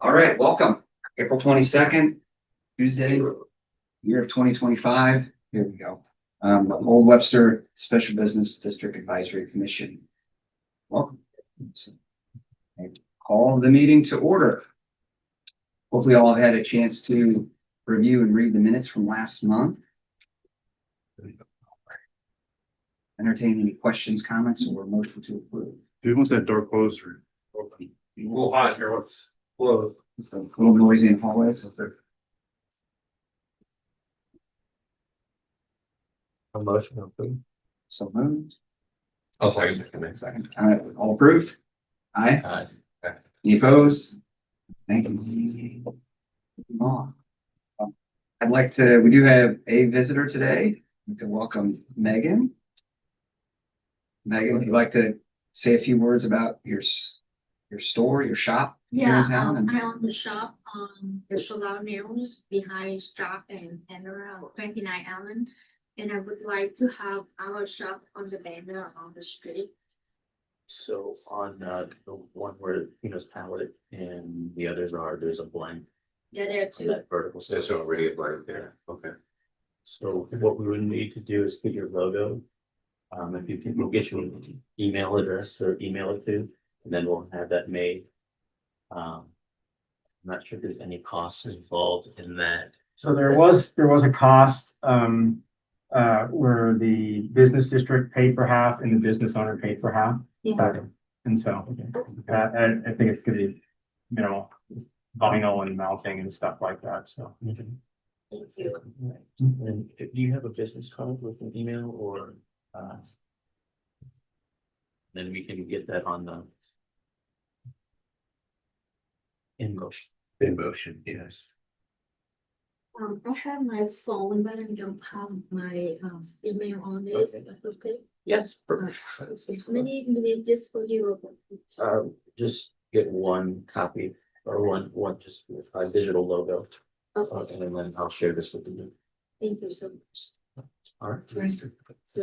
All right, welcome. April 22nd, Tuesday, year of 2025. Here we go. The Old Webster Special Business District Advisory Commission. Welcome. So, I call the meeting to order. Hopefully all have had a chance to review and read the minutes from last month. Entertain any questions, comments, or motion to approve. Do you want that door closed or open? A little hot here, let's close. It's a little noisy in hallways. A motion approved. So moved. I'll second. Second. All approved? Aye. Aye. Any opposed? Thank you. We do have a visitor today. I'd like to welcome Megan. Megan, would you like to say a few words about your store, your shop here Yeah, in town? I own the shop on the Solar Mills behind Stark and around 29 Allen. And I would like to have our shop on the banner on the street. So on the one where Pino's palette and the others there's a blank. Yeah, there are on two. that vertical. There's space. already a blank there. Okay. So what we would need to do is get your logo. If you can, we'll get you an email address or email it to, and then we'll have that made. I'm not sure if there's any costs involved in that. So there was a cost, where the business district paid for half and the business owner paid for half. Yeah. And so, I think it's gonna be, vinyl and mounting and stuff like that, so. Thank you. And do you have a business card with an email or? Then we can get that on the. In motion, yes. I have my phone, but I don't have my email on this. Okay. Okay. Yes. Many minutes for you. Just get one copy or one just with a digital logo. Okay, And then I'll share this with you. thank you so much. All right. So.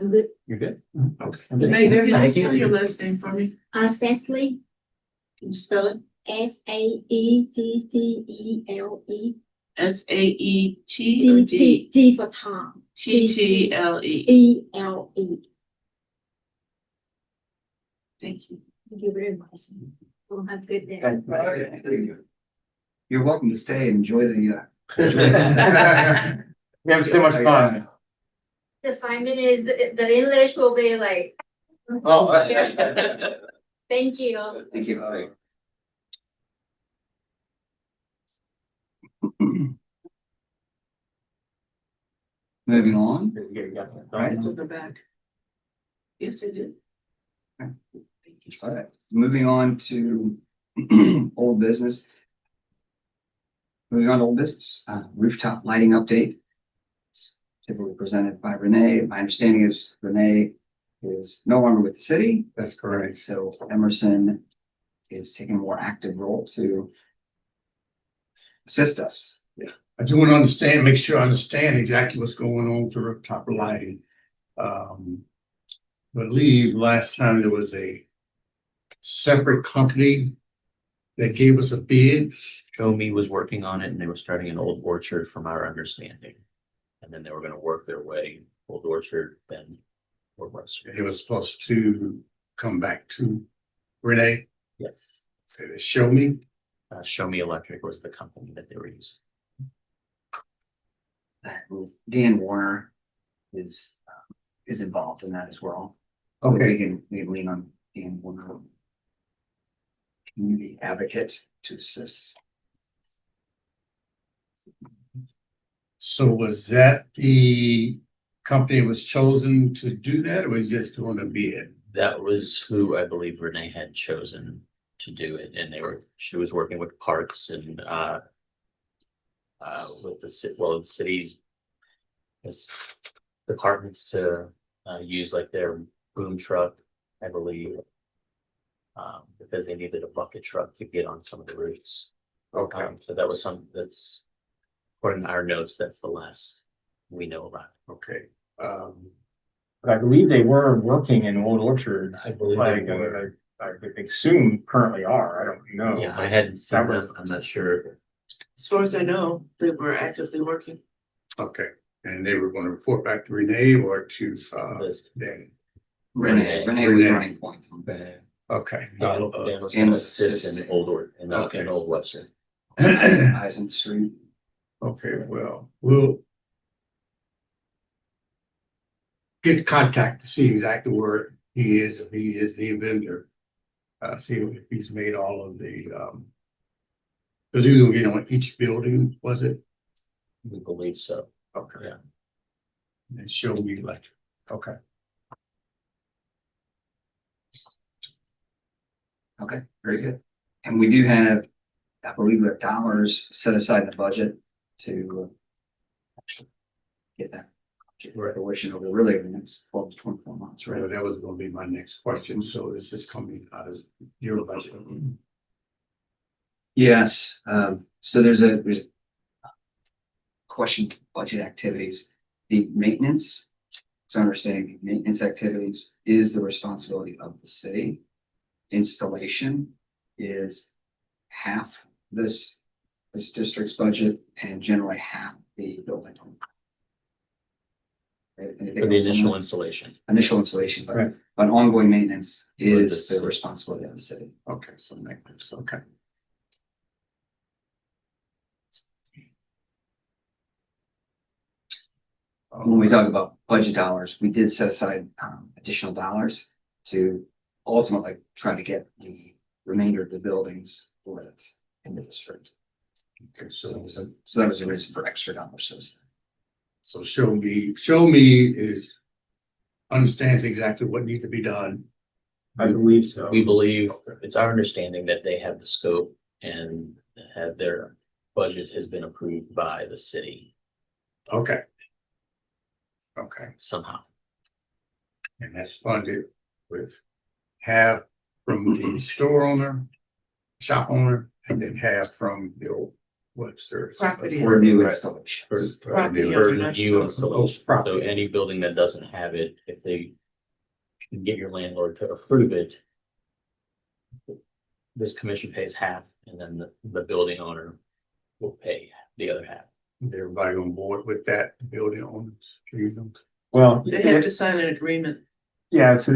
I'm good. You're good? Okay. Megan, can you Thank spell you. your last name for me? Cecily, Can you spell it? Saettele. S-A-E-T or D? T for Tom. T-T-L-E. ELE. Thank you. Thank you very much. Well, have a good day. You're welcome to stay and enjoy the. We have so much fun. The 5 minutes, the English will be like, Oh. thank you. Thank you. Moving on. Right. It's in the back. Yes, I did. Okay. Thank you. All right, moving on to old business. Moving on to old business, rooftop lighting update. It's typically presented by Renee. My understanding is Renee is no longer with the city. That's correct. So Emerson is taking a more active role to assist us. I just want to understand, make sure I understand exactly what's going on with the rooftop lighting. Believe last time there was a separate company that gave us a bid. Show Me was working on it and they were starting an Old Orchard from our understanding. And then they were gonna work their way, Old Orchard, then. Or Webster. It was supposed to come back to Renee. Yes. Show me. Show Me Electric was the company that they were using. Dan Warner is involved in that as well. Okay. We can lean on Dan Warner, community advocate, to assist. So was that the company that was chosen to do that, or was just doing a bid? That was who I believe Renee had chosen to do it, and she was working with parks and with the city's departments to use like their boom truck, I believe. Because they needed a bucket truck to get on some of the routes. Okay. So that was that's according to our notes, that's the last we know about. Okay. But I believe they were working in Old Orchard. I believe Like, they were. I would assume currently are, I don't know. Yeah, I hadn't seen That was- them, I'm not sure. As far as I know, they were actively working. Okay, and they were gonna report back to Renee or to, This, Danny? Renee was Renee. running point. Okay. Dan was Dan gonna was assist in assisting. Old Word, in Okay. Old Webster. Eyes on the street. Okay, well, we'll get contact to see exactly where he is, if he is the vendor. See if he's made all of the, because he was gonna get on each building, was it? We believe so. Okay. Yeah. And show me electric, okay. Okay, very good. And we do have, I believe, we have dollars set aside in the budget to actually get that fruition over really over the next 12 to 24 months, right? Right, that was gonna be my next question, so this is coming out of your budget. Yes, so there's a question, budget activities, the maintenance. So understanding maintenance activities is the responsibility of the city. Installation is half this district's budget and generally half the building. Right, anything For the else on initial that? installation. Initial installation, but Right. ongoing maintenance Was is this- the responsibility of the city. Okay, so maintenance, okay. When we talk about budget dollars, we did set aside additional dollars to ultimately try to get the remainder of the buildings lit in the district. Okay, So so, that was a reason for extra dollars. so show me is understands exactly what needs to be done. I believe so. We believe, it's our understanding that they have the scope and have their budget has been approved by the city Okay. Okay, somehow. and that's funded with half from the store owner, shop owner, and then half from the old Webster's. Property For new Right. installations. For Property for owner, not new store. installation, so property. any building that doesn't have it, if they can get your landlord to approve it. This commission pays half and then the building owner will pay the other half. Everybody on board with that, building owners, Well, They have to sign an agreement. yeah, so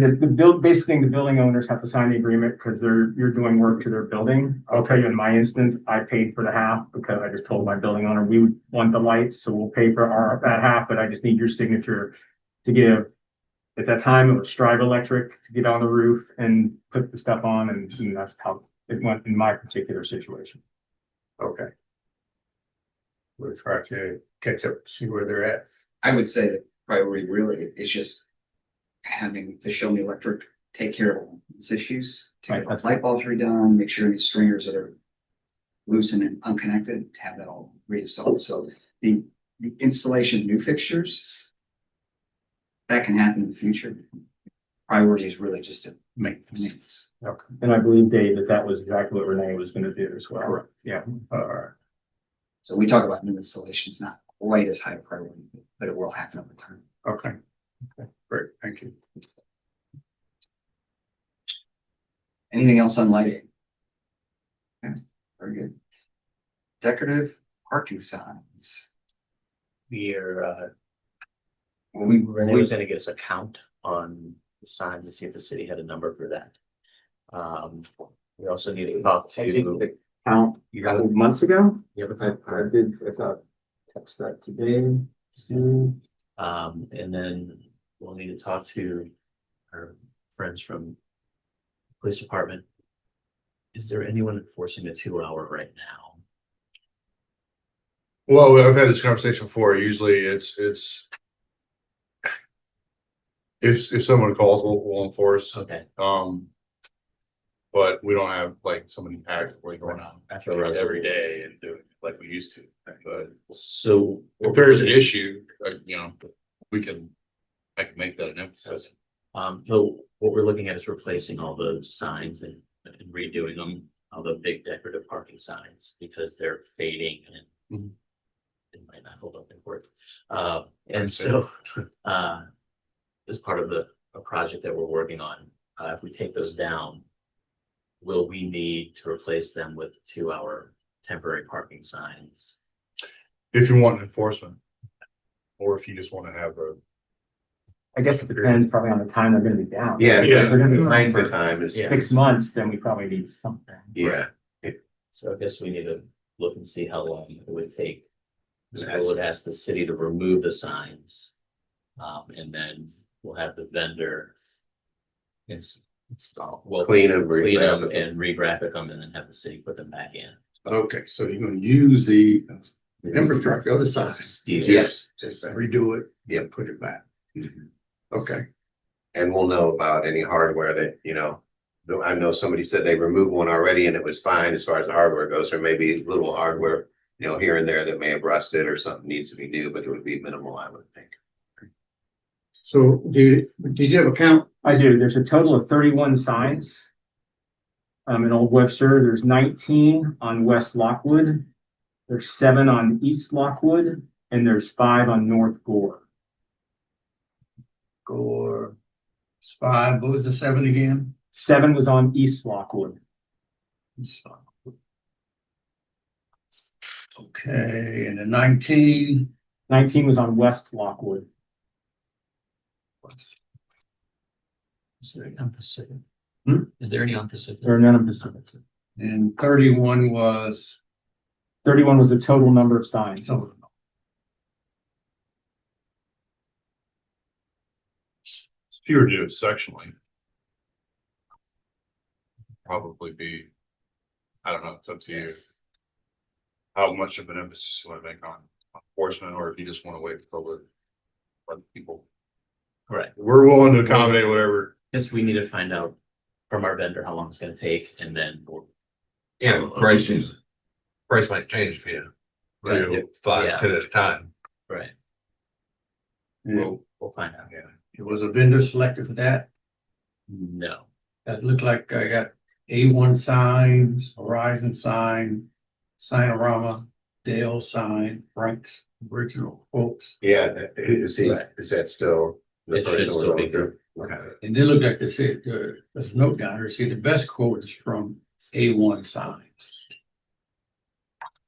basically the building owners have to sign the agreement because you're doing work to their building. I'll tell you, in my instance, I paid for the half because I just told my building owner, we would want the lights, so we'll pay for that half, but I just need your signature to give. At that time, it was Strive Electric to get on the roof and put the stuff on, and that's how it went in my particular situation. Okay. We'll try to catch up, see where they're at. I would say the priority really is just having the Show Me Electric take care of these issues. To get the light bulbs redone, make sure these stringers that are loose and unconnected, to have that all reinstalled. So the installation of new fixtures, that can happen in the future. Priority is really just to maintenance. Okay. And I believe, Dave, that was exactly what Renee was gonna do as well. Correct. Yeah. All right. So we talk about new installations, not quite as high a priority, but it will happen over time. Okay. Okay, great, thank you. Anything else on lighting? Okay, very good. Decorative parking signs. We are, Well, we, Renee was gonna get us a count on the signs to see if the city had a number for that. We also need to talk I think to. the count a couple months ago, You have a I count? I thought, text that today. Soon. And then we'll need to talk to our friends from police department. Is there anyone enforcing the 2 hour right now? Well, I've had this conversation before. Usually it's. If someone calls, we'll enforce, Okay, but we don't have like somebody actively going on after every day and doing it like we used to. But so. if there's an issue, I can make that an emphasis. So what we're looking at is replacing all the signs and redoing them, all the big decorative parking signs, because they're fading and Mhm. they might not hold up in court. And so, as part of a project that we're working on, if we take those down, will we need to replace them with 2-hour temporary parking signs? If you want enforcement. Or if you just want to have a, I guess it depends probably on the time they're gonna be down. Yeah, If they're gonna be down length of for time is, Yeah. 6 months, then we probably need something. yeah. So I guess we need to look and see how long it would take. So I Yes. would ask the city to remove the signs. And then we'll have the vendor. Install. Well, Clean them, clean them regraphic them. and re-graphic them and then have the city put them back in. Okay, so you're gonna use the infrastructure, other side, Steel. Yes. just redo it, Yep. put it back. Okay, And we'll know about any hardware that, you know, I know somebody said they removed one already and it was fine as far as the hardware goes. There may be little hardware, you know, here and there that may have rusted or something needs to be new, but it would be minimal, I would think. so did you have a count? I do. There's a total of 31 signs. In Old Webster, there's 19 on West Lockwood. There's 7 on East Lockwood, and there's 5 on North Gore. Or it's 5, what was the 7 again? 7 was on East Lockwood. Okay, and the 19. 19 was on West Lockwood. Is there any on Pacific? Hmm? Is there any on Pacific? There are none in Pacific. And 31 was. 31 was the total number of signs. Oh, if you were to do it sectionally. Probably be, I don't know, it's up to you. How much of an emphasis you want to make on enforcement, or if you just want to wait for the let people. Correct. We're willing to accommodate whatever. Guess we need to find out from our vendor how long it's gonna take and then we'll. Yeah, price might change for you. Right. Do 5, Yeah. 10 at a time. Right, yeah. we'll find out. It was a vendor selected for that. No, That looked like I got A1 signs, Horizon sign, Signorama, Dale sign, Frank's original quotes. Yeah, is that still? the It should person still we're be going through? Okay. And they look like they said, there's a note down here, see the best quote is from A1 signs.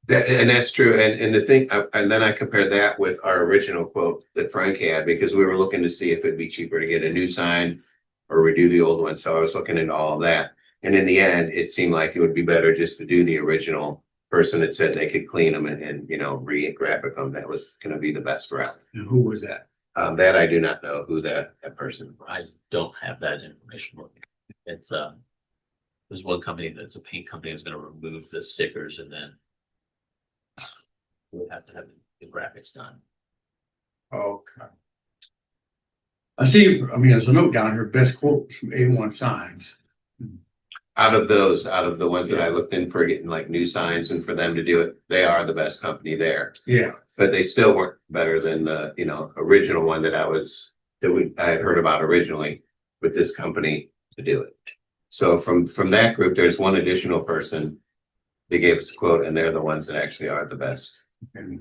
And that's true. And the thing, and then I compared that with our original quote that Frank had, because we were looking to see if it'd be cheaper to get a new sign or redo the old one. So I was looking into all of that. And in the end, it seemed like it would be better just to do the original person that said they could clean them and you know, re-graphic them. That was gonna be the best route. And who was that? That I do not know who that person I was. don't have that information. It's there's one company that's a paint company that's gonna remove the stickers and then. We'll have to have the graphics done. Okay. I see, I mean, there's a note down here, best quote from A1 signs. Out of the ones that I looked in for getting like new signs and for them to do it, they are the best company there. Yeah, But they still weren't better than the, you know, original one that I had heard about originally with this company to do it. So from that group, there's one additional person. They gave us a quote and they're the ones that actually are the best. and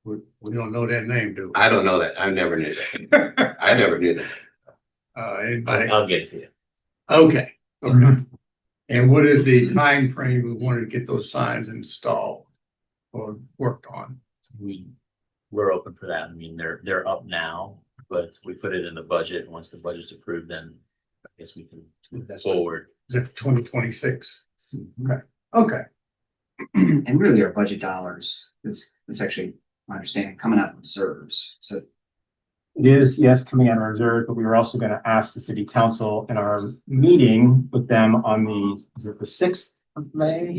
we don't know that name, do we? I don't know that. I never knew that. I never knew that. Anybody? I'll get it to you. Okay, okay. And what is the time frame we wanted to get those signs installed or worked on? We're open for that. I mean, they're up now, but we put it in the budget. And once the budget's approved, then I guess we can move that forward. Is it 2026? Okay, okay. And really our budget dollars, it's actually, my understanding, coming out of reserves, so. It is, yes, coming out of reserve, but we were also gonna ask the city council in our meeting with them on is it the 6th of May?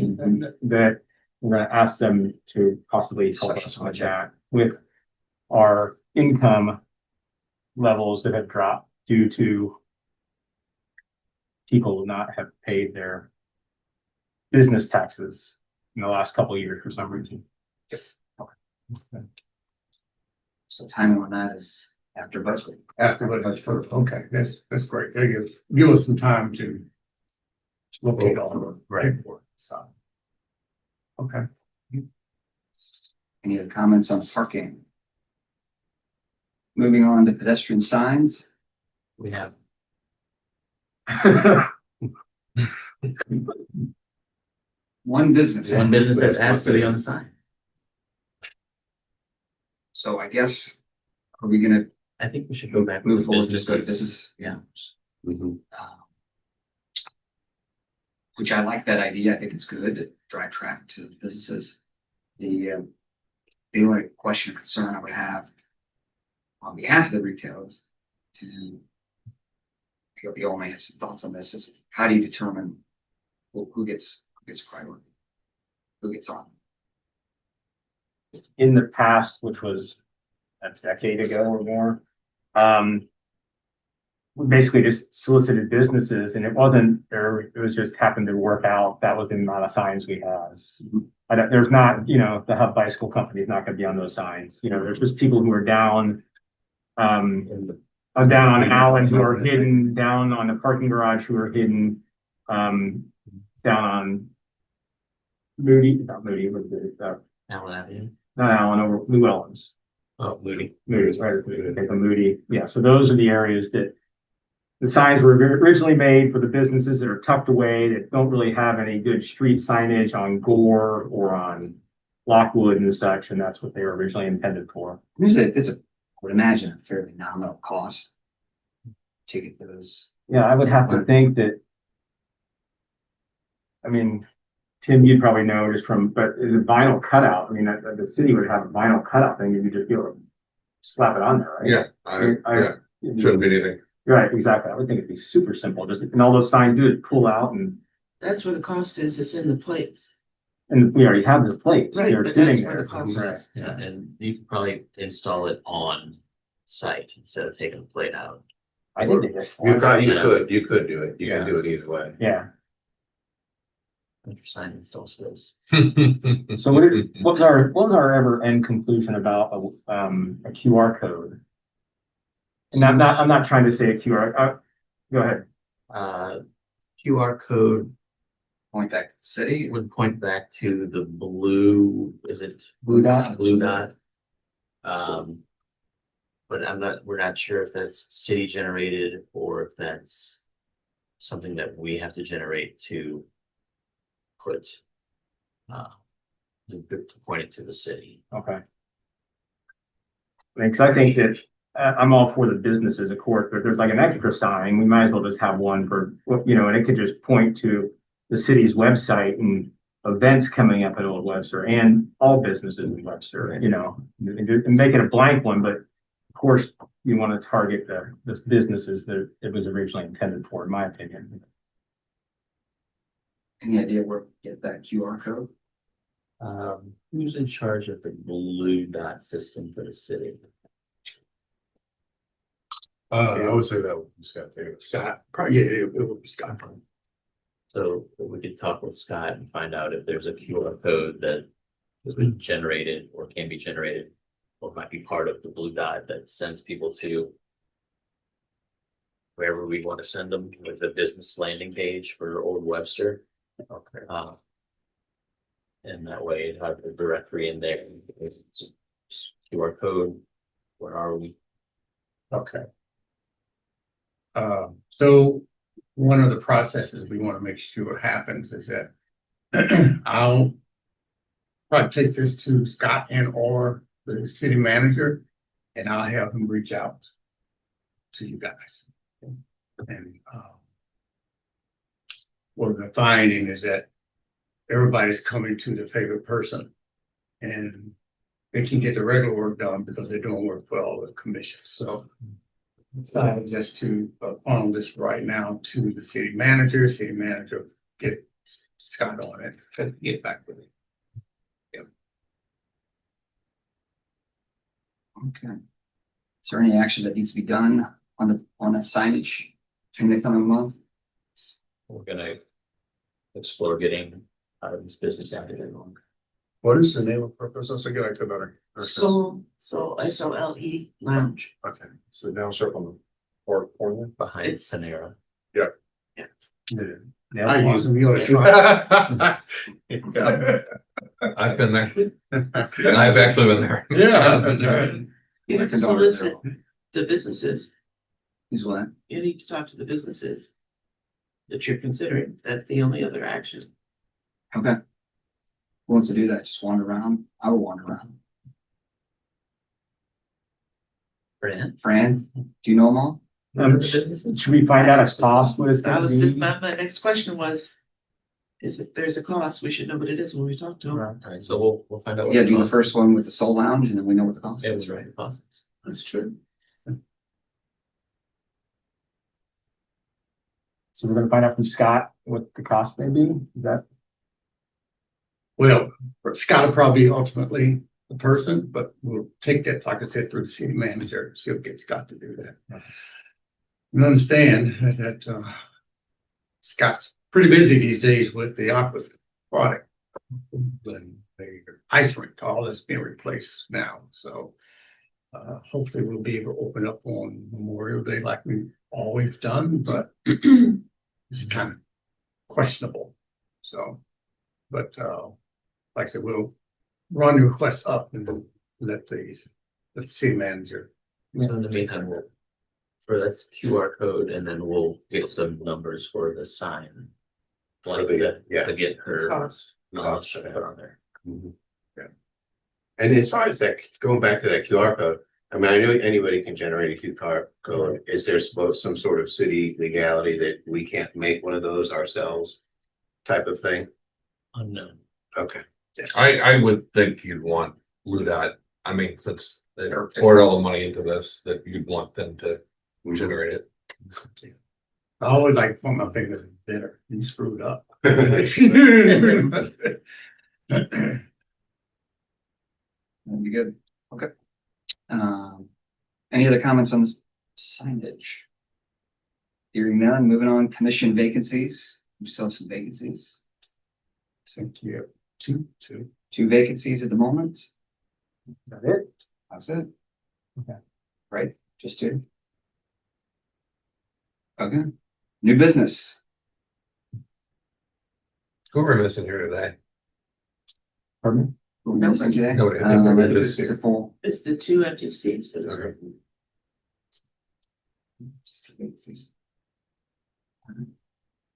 That we're gonna ask them to possibly help us Special with budget. that, with our income levels that have dropped due to people not have paid their business taxes in the last couple of years for some reason. So timing on that is after budget. After budget first, okay, that's great. They give us some time to locate all the paperwork and stuff. Okay. Any other comments on parking? Moving on to pedestrian signs. We have One business. One business that's asked to be on the sign. So I guess, are we gonna I think we should go back. move with forward, just go to businesses. business? Yeah. Mhm. Which I like that idea. I think it's good to drive traffic to businesses. The only question or concern I would have on behalf of the retailers to, you all may have some thoughts on this, is how do you determine who gets priority? Who gets on? In the past, which was a decade ago or more, we basically just solicited businesses, and it wasn't, or it was just happened to work out. That was the amount of signs we had. There's not, the Hub Bicycle Company is not gonna be on those signs. There's just people who are down, down on Allen who are hidden, down on the parking garage who are hidden, down on Moody, not Moody, what is it? Allen Avenue. Not Allen, over New Elms. Oh, Moody. Moody's, right, okay, from Moody, yeah, so those are the areas that the signs were originally made for the businesses that are tucked away, that don't really have any good street signage on Gore or on Lockwood and such, and that's what they were originally intended for. I would imagine a fairly nominal cost to get those. Yeah, I would have to think that, I mean, Tim, you'd probably know just but is a vinyl cutout, I mean, the city would have a vinyl cutout thing, you could just be able to slap it on there, right? Yeah, shouldn't be anything. Right, exactly. I would think it'd be super simple. And all those signs do is pull out That's where the cost is, it's in the plates. and we already have the plates. Right, They're but sitting that's where there. the cost Right. is. Yeah, and you can probably install it on site instead of taking the plate out. I think they just. You could do it. You Yeah. can do it either way. Yeah. Your sign install skills. So what was our ever end conclusion about a QR code? And I'm not trying to say a QR, go ahead. QR code Point back to the city. would point back to the blue, is it? Blue dot? Blue dot. But we're not sure if that's city generated or if that's something that we have to generate to put, to point it to the city. Okay. Because I think that I'm all for the businesses, of course, but if there's like an extra sign, we might as well just have one for, and it could just point to the city's website and events coming up at Old Webster and all businesses in Webster, and make it a blank one, but of course, you want to target the businesses that it was originally intended for, in my opinion. Any idea where to get that QR code? Who's in charge of the blue dot system for the city? I would say that would be Scott Davis. Scott, probably, yeah, it would be Scott. So we could talk with Scott and find out if there's a QR code that has been generated or can be generated, or might be part of the blue dot that sends people to wherever we want to send them, with the business landing page for Old Webster. Okay. And that way it have the directory in there, it's QR code, where are we? Okay. So one of the processes we want to make sure happens is that I'll probably take this to Scott and or the city manager, and I'll have him reach out to you guys. And what we're finding is that everybody's coming to their favorite person, and they can get the regular work done because they're doing work for all the commissions. So just to funnel this right now to the city manager get Scott on it, and get back with it. Okay. Is there any action that needs to be done on that signage in the coming month? We're gonna explore getting out of this business after that long. What is the name of the business again? I could not. Soul, SOLE Lounge. Okay, so now it's up on the fourth corner. Behind It's- Panera. I use them, you ought to try. I've been there. I've actually been there. Yeah. You have to solicit the businesses. Who's what? You need to talk to the businesses. that you're considering. That's the only other action. Okay. Who wants to do that? Just wander around? I will wander around. Fran, do you know them all? Should we find out a cost what it's That gonna was just be? my next question was, if there's a cost, we should know what it is when we talk to them. Alright, so we'll find out. what Yeah, the do the cost first is. one with the Soul Lounge and then we know what the cost It is. was right, costs. That's true. So we're gonna find out from Scott what the cost may be, is that? Well, Scott will probably ultimately the person, but we'll take that, like I said, through the city manager, see what get Scott to do that. And understand that, Scott's pretty busy these days with the opposite product. The ice rink, all that's being replaced now, so. Hopefully we'll be able to open up on Memorial Day like we've always done, but it's kind of questionable, so. But, like I said, we'll run the request up and then let the city manager. So in the meantime, we'll, for this QR code, and then we'll get some numbers for the sign. For Like the- to, yeah. to get her Cost. knowledge to put on there. Yeah. And as far as that, going back to that QR code, I mean, I know anybody can generate a QR code. Is there supposed some sort of city legality that we can't make one of those ourselves? Type of thing? Unknown. Okay. I would think you'd want LUDOT, I mean, since they poured all the money into this, that you'd want them to generate it. I always like to point my fingers at better, you screwed up. That'd be good. Okay. Any other comments on this signage? Hearing none, moving on, commission vacancies. We still have some vacancies. Thank you. Two vacancies at the moment. Is that it? That's it. Okay. Right, just two. Okay, new business. Who are we missing here today? Pardon me? Who we missing today? Nobody. This is a full. It's the two empty seats that are. Okay. Just two vacancies.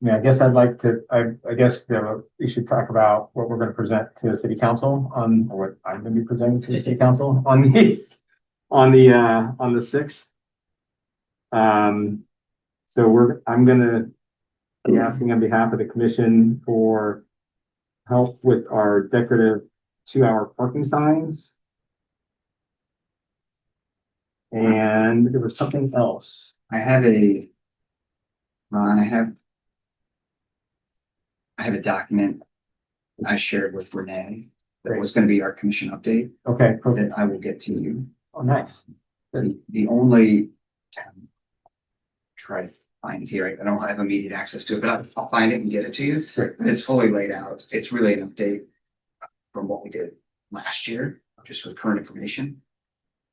Yeah, I guess I'd like to, I guess we should talk about what we're gonna present to the city council on, or what I'm gonna be presenting to the city council on on the sixth. So I'm gonna be asking on behalf of the commission for help with our decorative 2-hour parking signs. And there was something else. I have a. I have a document I shared with Renee that was gonna be our commission update Okay, perfect. that I will get to you. Oh, nice. The only. Try to find it here. I don't have immediate access to it, but I'll find it and get it to you. Great. But it's fully laid out. It's really an update from what we did last year, just with current information.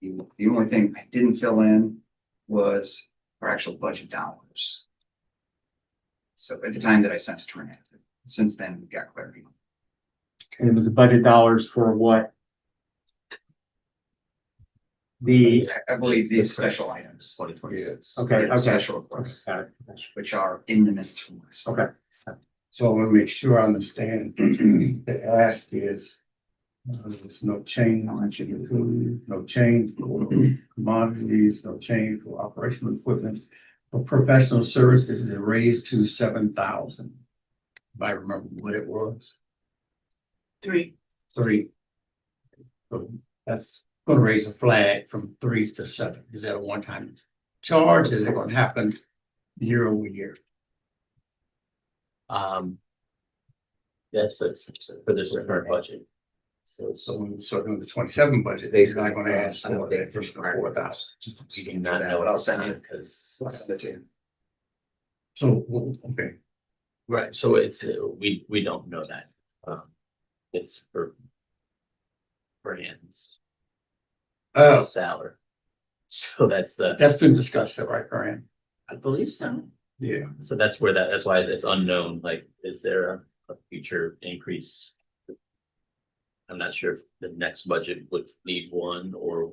The only thing I didn't fill in was our actual budget dollars. So at the time that I sent it to Renee, since then, we've got clarity. And it was the budget dollars for what? I believe these special items. 2026. Okay, Yeah, okay. special requests, Got it. which are in the minutes from last. week. Okay. So I want to make sure I understand, the ask is, there's no change, no change for commodities, no change for operational equipment. For professional services, it raised to 7,000. If I remember what it was. 3. 3. So that's gonna raise a flag from 3 to 7. Is that a one-time charge? Is it gonna happen year over year? That's for this current budget. So So in the 27 budget, they're not gonna ask for that additional 4,000. we do not know But I'll send you. because. I'll send it to you. So, okay, Right, so it's, we don't know that. It's for Brand's salary. So that's that's been discussed, right, Brian? I believe so. Yeah. so that's where that's why it's unknown, like, is there a future increase? I'm not sure if the next budget would leave one or.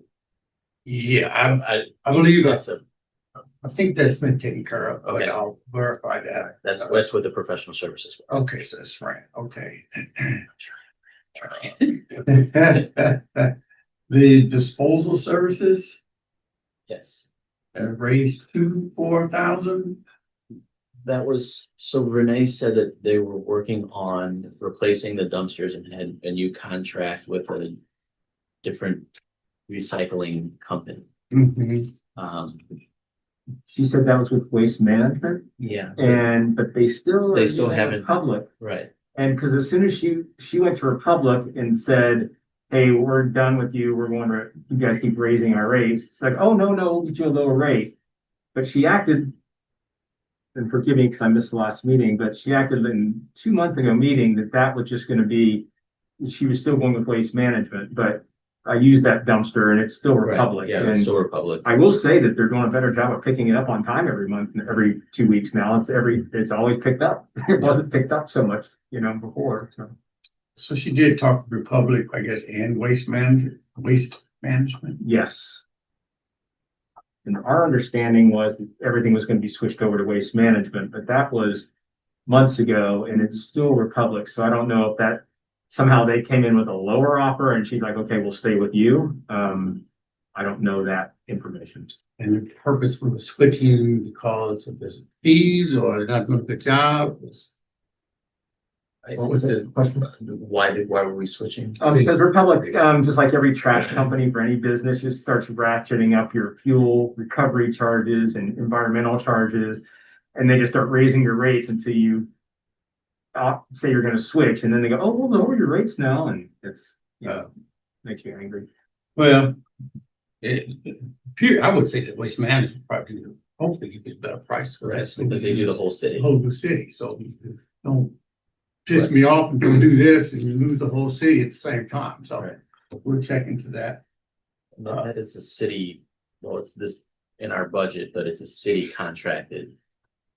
Yeah, I I believe that's a. I think that's been taken care of, but Okay. I'll verify that. That's with the professional services. Okay, so that's right, okay. The disposal services Yes. have raised 4,000. That was, so Renee said that they were working on replacing the dumpsters and had a new contract with a different recycling company. Um, She said that was with Waste Management yeah, but they still. They are still using haven't- Republic. right. And because as soon as she went to Republic and said, hey, we're done with you, we're going to, you guys keep raising our rates. It's like, oh, no, we'll get you a lower rate. But she acted, and forgive me because I missed the last meeting, but she acted in 2 months ago meeting that was just going to be, she was still going with Waste Management, but I used that dumpster and it's still Right, Republic. yeah, And it's still Republic. I will say that they're doing a better job of picking it up on time every month, every 2 weeks now. It's always picked up. It wasn't picked up so much, before, so. So she did talk to Republic, I guess, and Waste Management. Yes. And our understanding was that everything was going to be switched over to Waste Management, but that was months ago and it's still Republic. So I don't know if that somehow they came in with a lower offer and she's like, okay, we'll stay with you. I don't know that information. And the purpose for switching because of the fees or they're not doing a good job. What was the question? Why were we switching? Because Republic, just like every trash company for any business, just starts ratcheting up your fuel recovery charges and environmental charges. And they just start raising your rates until you say you're going to switch. And then they go, oh, we'll lower your rates now. And it's, makes you angry. Well, I would say that Waste Management probably hopefully give you a better price. Right, because they do the whole city. Whole city, so don't piss me off and don't do this and you lose the whole city at the same time, so Right. we'll check into that. That is a city, well, it's this in our budget, but it's a city contracted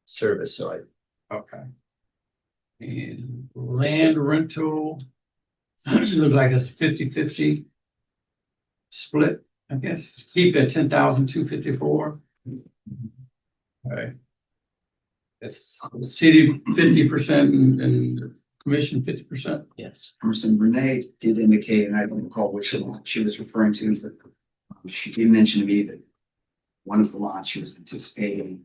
service, so Okay. And land rental, looks like it's 50-50 split, I guess, keep at 10,254. Okay. That's city 50% and commission 50%. yes. Person Renee did indicate, and I don't recall which lot she was referring to, but she did mention to me that one of the lots she was anticipating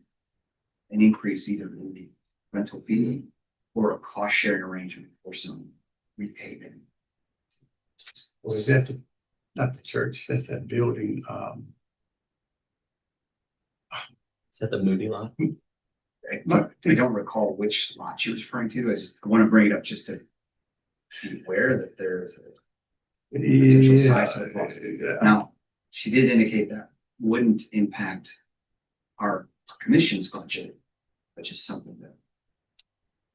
an increase either in the rental fee or a cost sharing arrangement for some repayment. Was that not the church, that's that building, Is that the Moody lot? I don't recall which lot she was referring to. I want to bring it up just to be aware that there's a potential seismic loss. Now, she did indicate that wouldn't impact our commission's budget, which is something that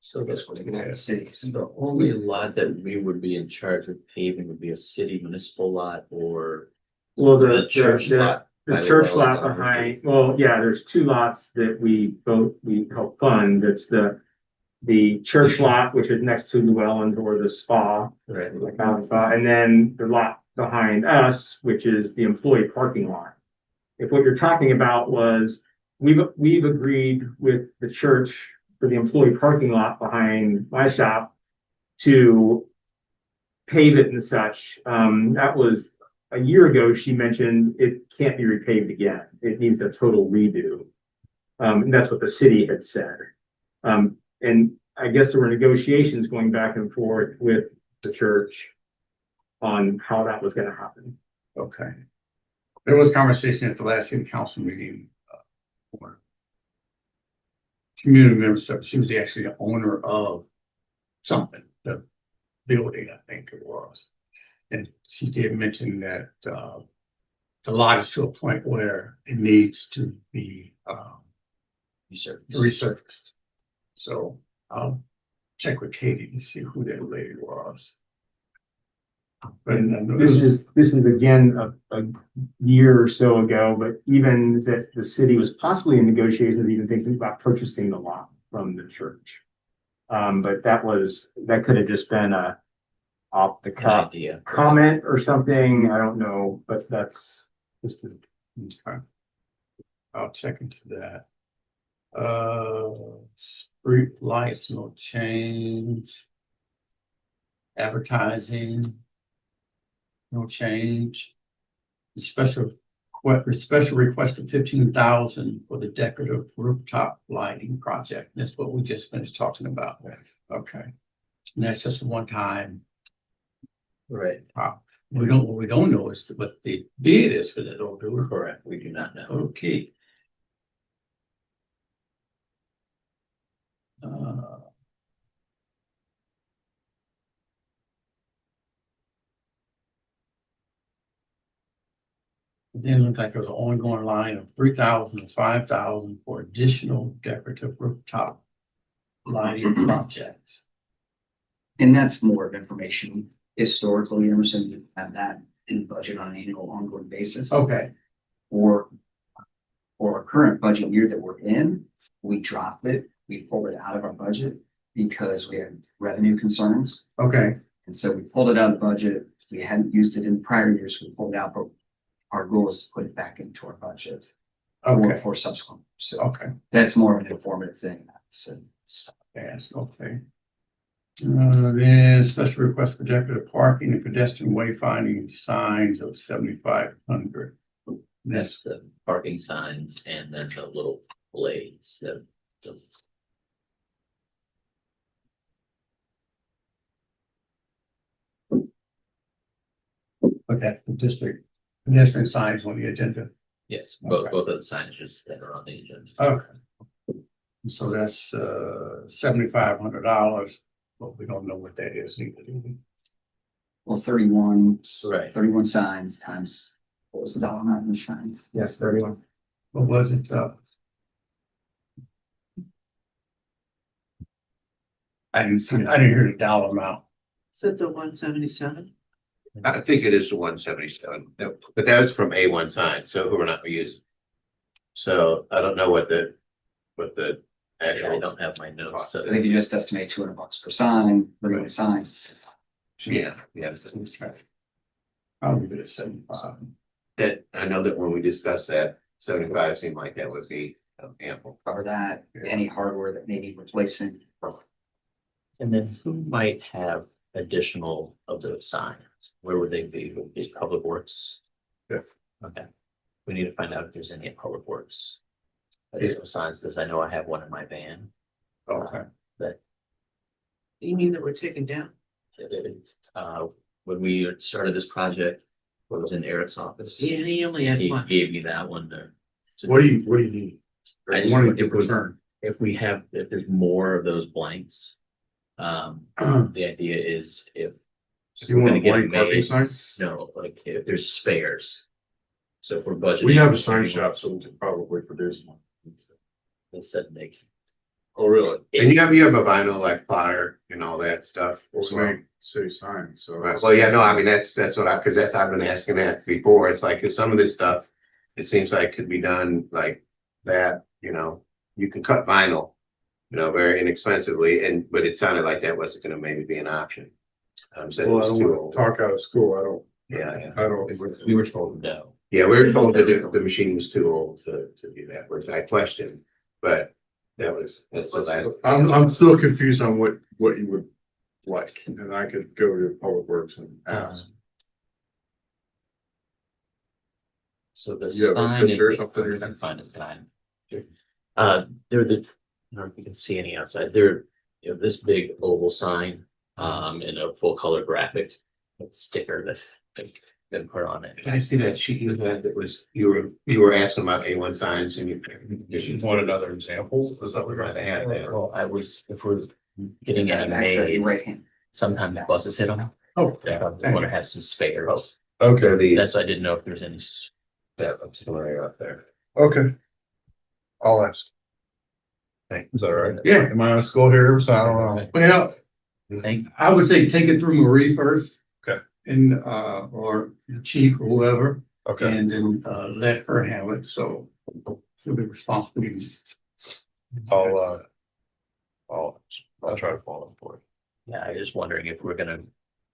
So that's what they the cities. the only lot that we would be in charge of paving would be a city municipal lot or Well, the church lot. The by church well lot down behind, well, yeah, there's 2 lots that we help fund. That's the church lot, which is next to Llewellyn or the spa, Right. like Mountain Spa, and then the lot behind us, which is the employee parking lot. If what you're talking about was, we've agreed with the church for the employee parking lot behind my shop to pave it and such. That was a year ago. She mentioned it can't be repaved again. It needs a total redo. And that's what the city had said. And I guess there were negotiations going back and forth with the church on how that was going to happen. Okay. There was conversation at the last city council meeting. For community member stuff, she was actually the owner of something, the building, I think it was. And she did mention that, the lot is to a point where it needs to be, resurfaced. So I'll check with Katie to see who that lady was. But I know This is again a year or so ago, but even that the city was possibly in negotiations, even thinking about purchasing the lot from the church. But that could have just been a off the An cuff idea. comment or something. I don't know, but that's just Okay. I'll check into that. Street lights, no change. Advertising. No change. The special request of 15,000 for the decorative rooftop lighting project. That's what we just finished talking about. Okay. And that's just a one time. Right. What we don't know is what the bid is for that, don't do we? Correct. We do not know. Okay. Then it looked like there was an ongoing line of 3,000 and 5,000 for additional decorative rooftop lighting projects. And that's more of information. Historically, Emerson didn't have that in budget on an annual ongoing basis. Okay, For our current budget year that we're in, we dropped it. We pulled it out of our budget because we had revenue concerns. okay, And so we pulled it out of the budget. We hadn't used it in prior years. We pulled it out, but our goal is to put it back into our budget okay, for subsequent. So okay. that's more of an informative thing. So Yes, okay. Then special request for decorative parking and pedestrian wayfinding signs of 7,500. That's the parking signs and then the little blades that. But that's the district pedestrian signs on the agenda. Yes, Okay. both of the signages that are on the agenda. Okay. So that's $7,500, but we don't know what that is either. Do we? well, 31 Right. 31 signs times, what was the dollar amount in the signs? Yes, 31. What was it? I didn't hear the dollar amount. Is it the 177? I think it is the 177, but that was from A1 sign, so who we're not using. So I don't know what the I actual, don't have my notes. I think you just estimate $200 per sign, 31 signs. yeah, I'll leave it at 75. that, I know that when we discussed that, 75 seemed like that would be ample. Cover that, any hardware that may need replacing. And then who might have additional of those signs? Where would they be? Would it be Public Works? Yeah. Okay. We need to find out if there's any at Public Works. Additional signs, because I know I have one in my van. Okay. That, You mean that we're taking down? when we started this project, it was in Eric's office. Yeah, he only had He one. gave me that one there. What do you need? I just, One to if return. if there's more of those blanks. The idea is if. So you we're want gonna a get blank it parking made, sign? no, like if there's spares. So if we're budgeting. We have a sign shop, so we could probably produce one. Instead of making. Oh, really? And you have a vinyl like plotter and all that stuff as We well. make city signs, so. Right, well, yeah, no, I mean, that's what I've been asking that before. It's like, 'cause some of this stuff, it seems like could be done like that, you can cut vinyl. Very inexpensively, but it sounded like that wasn't gonna maybe be an option. So it Well, I was don't too want old. to talk out of school, Yeah. I don't. We were told no. Yeah, we were told that the machine was too old to do that, which I questioned, but that's the last. I'm still confused on what you would like, and I could go to Public Works and ask. So the You have a sign. picture or something? I can find it, sign. They're I don't know if you can see any outside. They're, this big oval sign, in a full color graphic sticker that's been put on it. Can I see that sheet you had that was, you were asking about A1 signs and you. Want another example? Is that what Right, I had that. Well, if we're getting any Back there, made, right hand. sometimes buses hit them. Oh, Yeah, I want to have some spares. Okay, That's why I didn't know if there's any. That auxiliary out there. okay. I'll ask. Thank Is that all right? Yeah. Am I on school here? So I don't know. well, Thank, I would say take it through Marie first. Okay. And, or the chief or whoever, Okay, and then, let her handle it, so she'll be responsible. I'll try to follow up for it. yeah, I was just wondering if we're gonna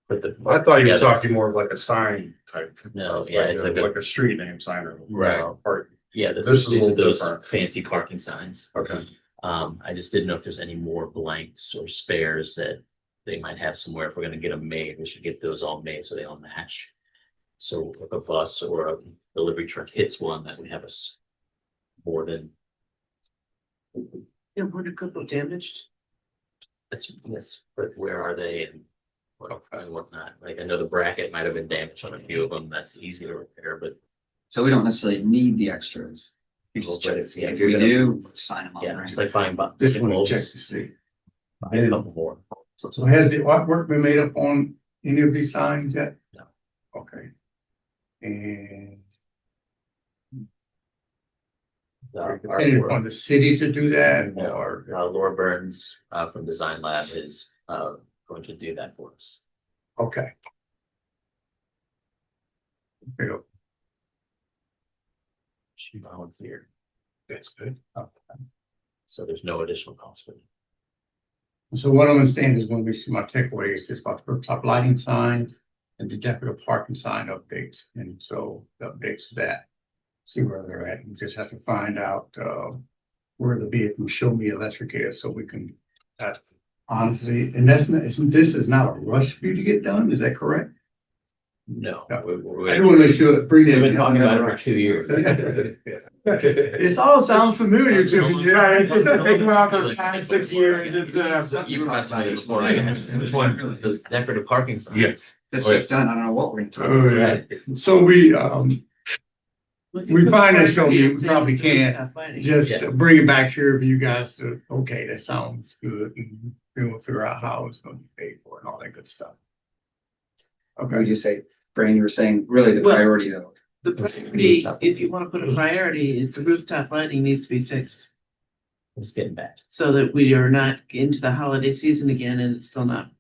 put the. I thought you were together. talking more of like a sign type. No, yeah, it's like a- a street name sign or. Right. Part. Yeah, This is a these are little those different. fancy parking signs. Okay. I just didn't know if there's any more blanks or spares that they might have somewhere. If we're gonna get them made, we should get those all made so they all match. So if a bus or a delivery truck hits one, that we have more than, Yeah, weren't a couple damaged. but where are they and whatnot? Like, I know the bracket might have been damaged on a few of them. That's easy to repair, but So we don't necessarily need the extras. You just check to see if we do, sign them on. yeah, right? it's like buying. Just want to check to see. Buy a couple more. So has the artwork been made up on any of these signs yet? No. Okay. And depending Our, upon the city to do that No. or? Laura Burns, from Design Lab is, going to do that for us. Okay. Okay, She volunteered, that's good. so there's no additional cost for it. So what I understand is when we see my takeaway is about rooftop lighting signs and the decorative parking sign updates. And so the updates to that, see where they're at. We just have to find out where the vehicle Show Me Electric is so we can honestly, and this is not a rush for you to get done, is that correct? No. No. We're I just want to make sure. Bring We've that. been talking about it for 2 years. This all sounds familiar to me. Yeah, it's been out for 5-6 years. You passed by this before, I guess. Which one? Those decorative parking signs. Yes. This Oh, yeah. gets done, I don't know what we're gonna Oh, do. yeah. So we find that Show Me, we Things probably to can't rooftop lighting. just Yeah. bring it back here for you guys to, okay, that sounds good. And then we'll figure out how it's gonna be paid for and all that good stuff. Okay, would you say, Brian, you were saying really the Well- priority though? The priority, if you want to put a priority, is the rooftop lighting needs to be fixed. It's getting bad. So that we are not into the holiday season again and it's still not.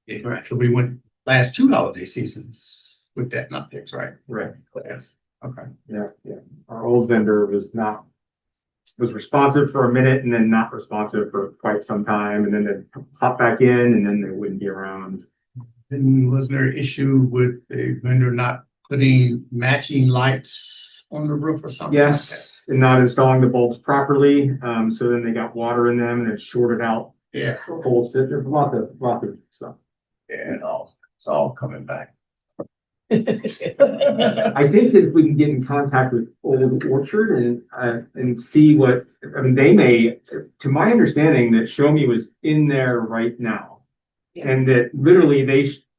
Correct. So we went last 2 holiday seasons with that not fixed, right? Right. Yes. Okay. Yeah. Our old vendor was responsive for a minute and then not responsive for quite some time, and then they'd hop back in and then they wouldn't be around. And wasn't there an issue with the vendor not putting matching lights on the roof or something? like that? Yes, and not installing the bulbs properly, so then they got water in them and it shorted out Yeah, the whole set. There's a lot of stuff. yeah, it's all coming back. I think that if we can get in contact with Old Orchard and see what, I mean, they may, to my understanding, that Show Me was in there right now. Yeah. And that literally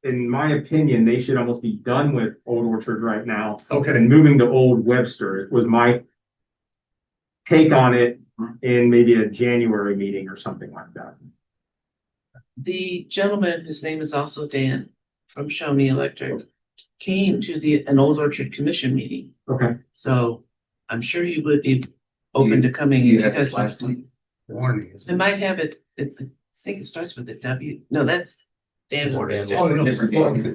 in my opinion, they should almost be done with Old Orchard right now Okay, and moving to Old Webster was my take on it in maybe a January meeting or something like that. The gentleman, whose name is also Dan from Show Me Electric, came to an Old Orchard Commission meeting. Okay. So I'm sure you would be open to coming. You if had guys this last want. time? warning. They might have it, I think it starts with a W. No, that's Dan Warren. Oh, no.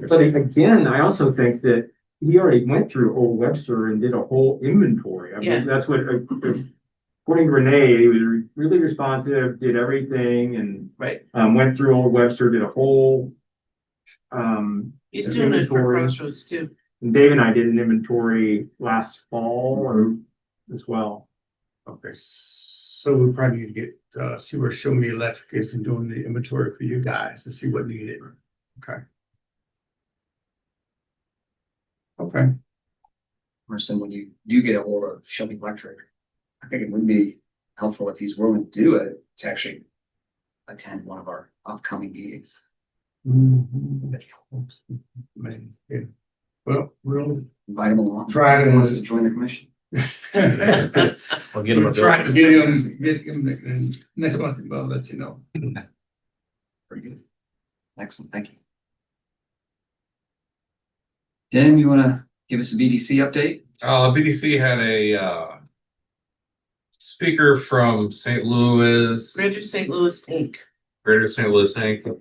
But again, I also think that he already went through Old Webster and did a whole inventory. I Yeah. mean, that's what, according to Renee, he was really responsive, did everything and Right. went through Old Webster, did a whole He's doing it for inventory. Crossroads too. And Dave and I did an inventory last fall or as well. Okay, so we probably need to get, see where Show Me Electric is and doing the inventory for you guys to see what needed. Okay. Okay, Emerson, when you do get a hold of Show Me Electric, I think it would be helpful if he's willing to do it, to actually attend one of our upcoming meetings. man, yeah. Well, we'll Invite him along. Try to- If he wants to join the commission. I'll get them a we'll try to bill. get him, and next month, I'll let you know. Pretty good. Excellent, thank you. Dan, you wanna give us a BDC update? BDC had a speaker from St. Louis, Greater St. Louis Inc. Greater St. Louis Inc.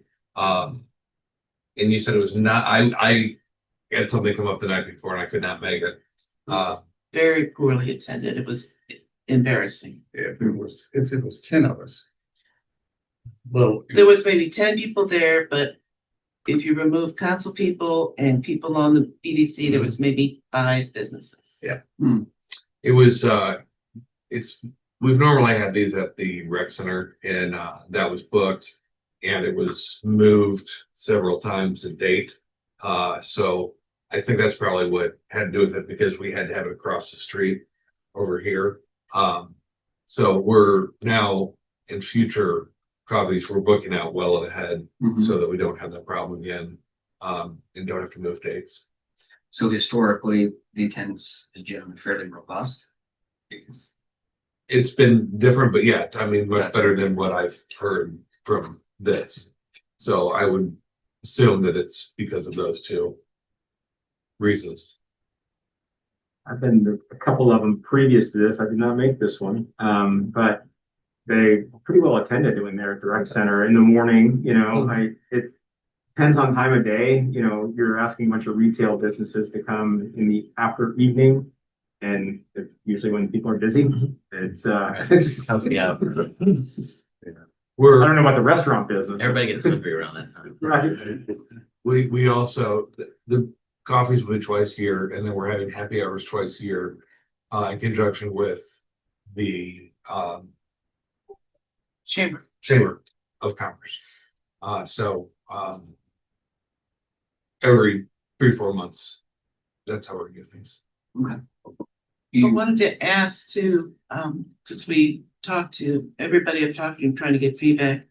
And you said it was not, I had something come up the night before and I could not make it. Very poorly attended. It was embarrassing. If it was 10 of us. Well, There was maybe 10 people there, but if you remove council people and people on the BDC, there was maybe 5 businesses. Yeah. It was, we've normally had these at the rec center and that was booked. And it was moved several times to date. So I think that's probably what had to do with it because we had to have it across the street over here. So we're now in future copies, we're booking out well ahead so that we don't have that problem again. And don't have to move dates. So historically, the attendance is generally fairly robust. It's been different, but yeah, I mean, much Gotcha. better than what I've heard from this. So I would assume that it's because of those two reasons. I've been to a couple of them previous to this. I did not make this one. But they pretty well attended when they're at the rec center in the morning, it depends on time of day, you're asking a bunch of retail businesses to come in the after evening. And it's usually when people are busy, it's Yeah. We're, I don't know about the restaurant business. Everybody gets hungry around that time. Right. we also, the coffees will be twice a year and then we're having happy hours twice a year. In conjunction with the Chamber. Chamber of Commerce. Every 3-4 months, that's how we do things. Okay. I wanted to ask too, because we talked to everybody I've talked to, trying to get feedback.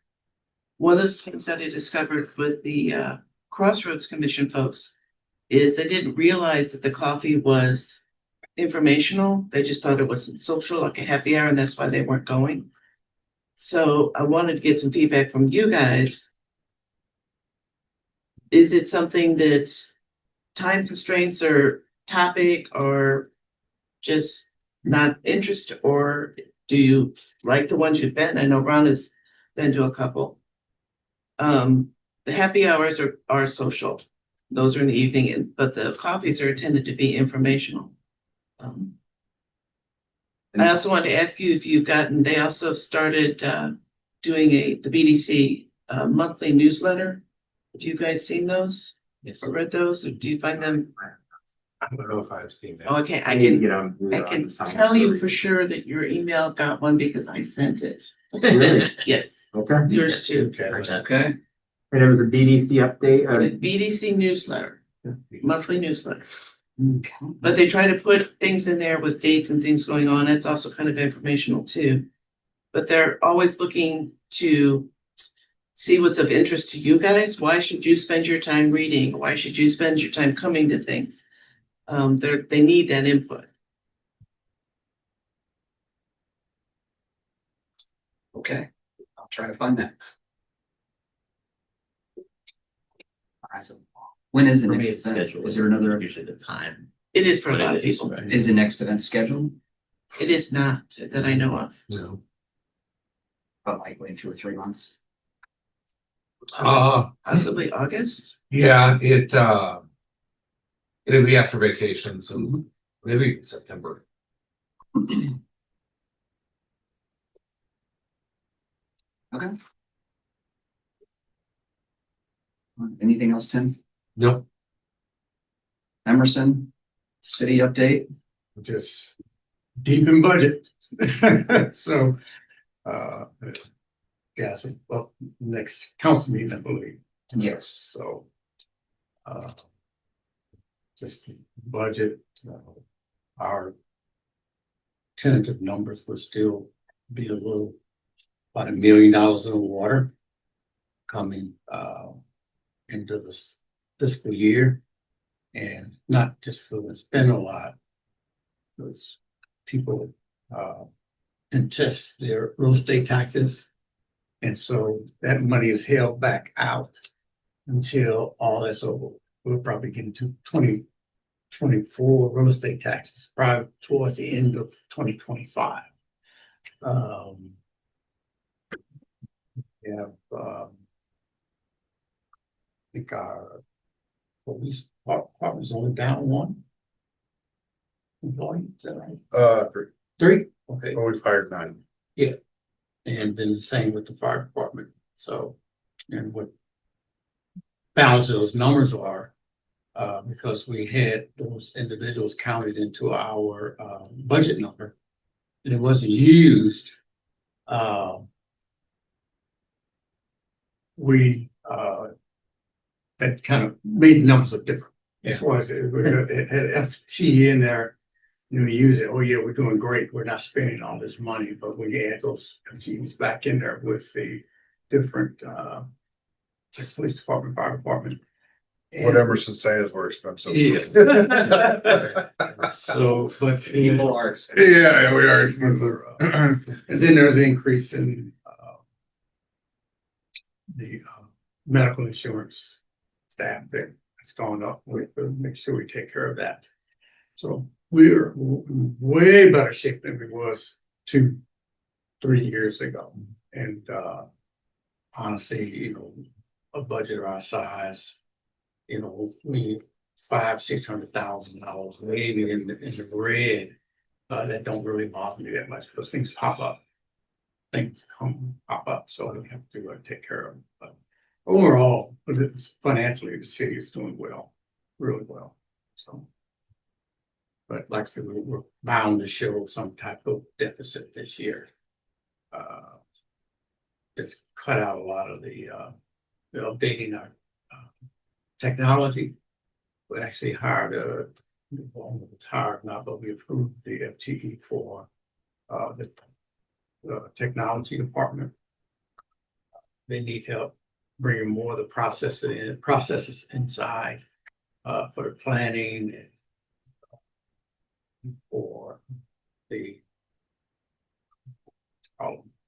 One of the things that I discovered with the Crossroads Commission folks is they didn't realize that the coffee was informational. They just thought it was social, like a happy hour, and that's why they weren't going. So I wanted to get some feedback from you guys. Is it something that time constraints or topic or just not interest, or do you like the ones you've been? I know Ron has been to a couple. The happy hours are social. Those are in the evening, but the coffees are intended to be informational. I also wanted to ask you if you've gotten, they also started doing the BDC monthly newsletter. Have you guys seen those? Yes. Or read those, or do you find them? I don't know if I've seen that. Oh, okay, I I need to can, get on. I can tell you for sure that your email got one because I sent it. Really? Yes, Okay. yours too. Okay. And it was a BDC update. BDC newsletter, monthly newsletter. Okay. But they try to put things in there with dates and things going on. It's also kind of informational too. But they're always looking to see what's of interest to you guys. Why should you spend your time reading? Why should you spend your time coming to things? They need that input. Okay, I'll try to find that. All right, so when is the For me, next it's event? scheduled. Is there another, Usually the time. It is for a But lot it of is, people. right. is the next event scheduled? It is not that I know of. No. But likely in 2 or 3 months. Possibly August. Yeah, it'll be after vacation, so maybe September. Okay. Anything else, Tim? Nope. Emerson, city update? Just deep in budget. So, yes, well, next council meeting, I believe. Yes. So, just the budget, our tentative numbers will still be about $1 million in the water coming, into this fiscal year. And not just for the spend a lot, because people, contest their real estate taxes. And so that money is held back out until all that's over. We'll probably get into 2024 real estate taxes, probably towards the end of 2025. We have, I think our police department is only down one employee, is that right? 3. 3? Okay. We've hired 9. And then the same with the fire department. So, and what balance those numbers are, because we had those individuals counted into our budget number. and it wasn't used, we, that kind of made the numbers look different. As far as it had FT in there, you use it, oh yeah, we're doing great, we're not spending all this money, but when you add those FTEs back in there with the different, like police department, fire department. and- What Emerson says we're expensive. Yeah. So, but. People are expensive. Yeah, we are expensive. And then there's an increase in, the, medical insurance staff that's gone up. We make sure we take care of that. So we're way better shape than we was 2-3 years ago. And, honestly, you know, a budget of our size, you know, we $500,000-$600,000 maybe in the red, that don't really bother me that much because things pop up. Things pop up, so we have to take care of them. But overall, financially, the city is doing well, really well. So, but like I said, we're bound to show some type of deficit this year. Just cut out a lot of the updating our technology. We actually hired but we approved the FTE for the technology department. They need help bringing more of the processes inside for the planning and for the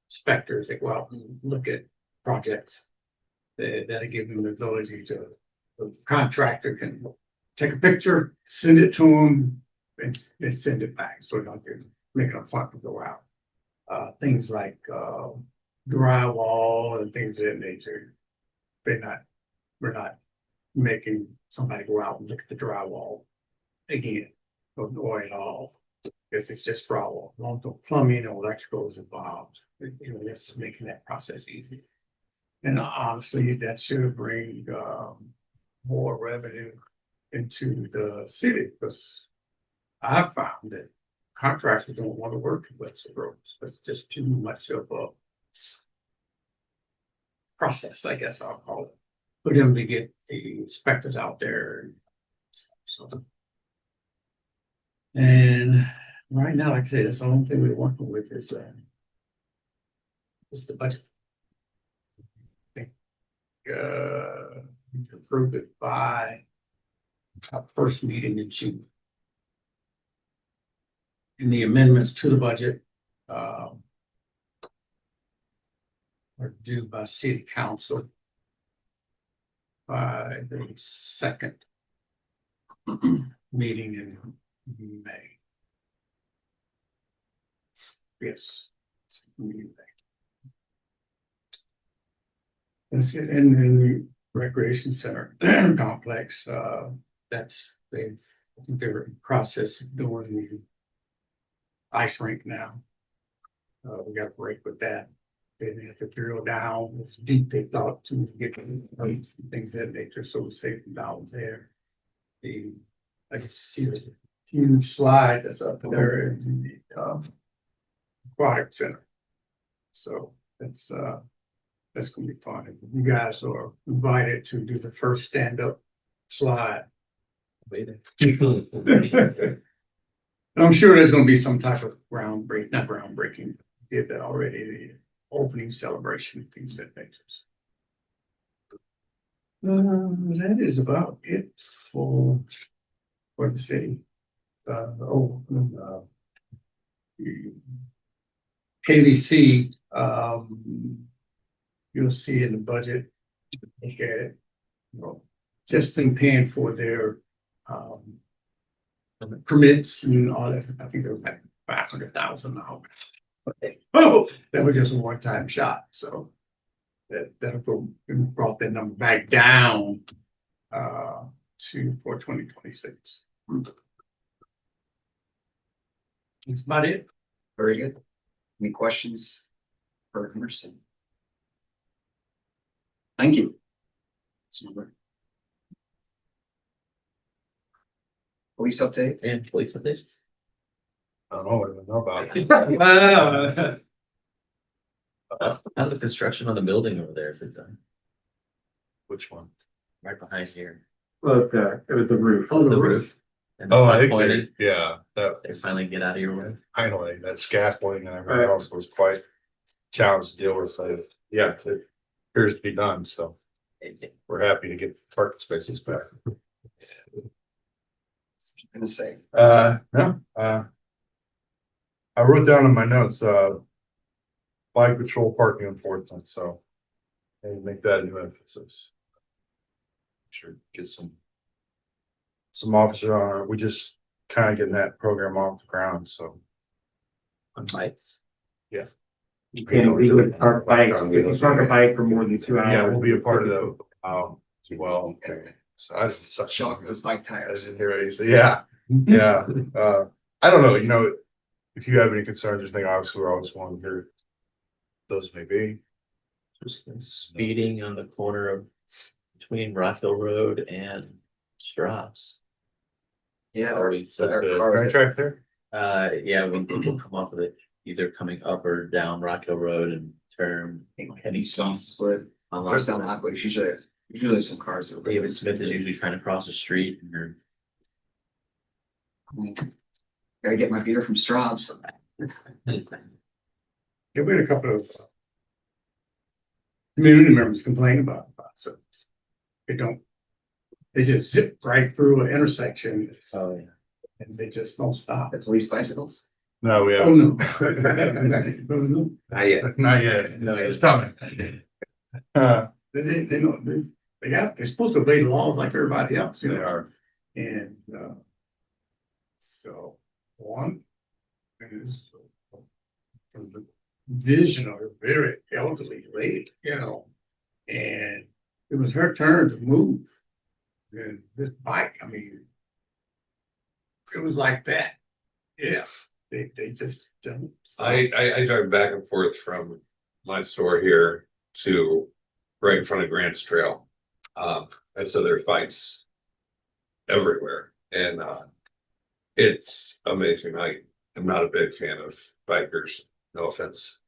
inspectors that go out and look at projects. That'll give them the ability to, the contractor can take a picture, send it to them, and send it back. So they don't have to make an appointment to go out. Things like drywall and things of that nature. We're not making somebody go out and look at the drywall again, or at all. Because it's just drywall. Long term plumbing or electrical is involved. You know, that's making that process easy. And honestly, that should bring more revenue into the city, because I've found that contractors don't want to work with Webster roads. It's just too much of a process, I guess I'll call it, for them to get the inspectors out there. So, and right now, like I say, that's the only thing we're working with is the budget. Approve it by our first meeting in June. And the amendments to the budget are due by city council by the second meeting in May. Yes. That's it. And then the recreation center complex, they're in process of doing the ice rink now. We got a break with that. They didn't have to drill down as deep they thought to get things of that nature, so we saved some dollars there. I can see the huge slide that's up there in the aquatic center. So that's gonna be fun. You guys are invited to do the first stand-up slide. And I'm sure there's gonna be some type of not groundbreaking, did that already, the opening celebration, things of that nature. That is about it for the city. KVC, you'll see in the budget, look at it, you know, just in paying for their permits and all that. I think they're like $500,000. Oh, that was just a one-time shot. So that'll go and brought that number back down for 2026. That's about it. Very good. Any questions for Emerson? Thank you. Police update? And police updates. I don't know, I don't know about it. How's the construction on the building over there, is it done? Which one? Right behind here. Well, it was the roof. Oh, The roof. And the Oh, I think scaffolding, yeah, that they finally get out of your way. finally, that scaffolding and everything else was quite challenged to deal with. So, yeah, it appears to be done, so we're happy to get parking spaces back. Gonna say, No, I wrote down in my notes, bike patrol parking enforcement, so. And make that a new emphasis. Sure, get some officer on it. We just kind of getting that program off the ground, so. On bikes. You can't legally park bikes, if you park a bike for more than 2 hours. Yeah, we'll be a part of that, as well. So I just such shock those bike I tires. didn't hear what you said. Yeah, yeah. I don't know, if you have any concerns or think, obviously, we're always wanting to hear those may be. Just speeding on the corner of between Rock Hill Road and Straub's. Yeah, Always, there The are cars train that- track there? yeah, when people come off of it, either coming up or down Rock Hill Road and turn heading some east. split on Lost Down Aqua, usually some cars. that are- David Smith is usually trying to cross the street and you're Gotta get my beer from Straub's. Yeah, we had a couple of community members complain about so they just zip right through an intersection. Oh, yeah. And they just don't stop. The police bicycles. No, we Oh, have, no. Not yet. not yet. No, It's coming. They don't, they're supposed to obey the laws like everybody else, They are. And, so, one is from the vision of a very elderly lady, and it was her turn to move. And this bike, I mean, it was like that. Yeah, they just don't. stop. I drive back and forth from my store here to right in front of Grant's Trail. And so there's bikes everywhere and, it's amazing. I am not a big fan of bikers, no offense.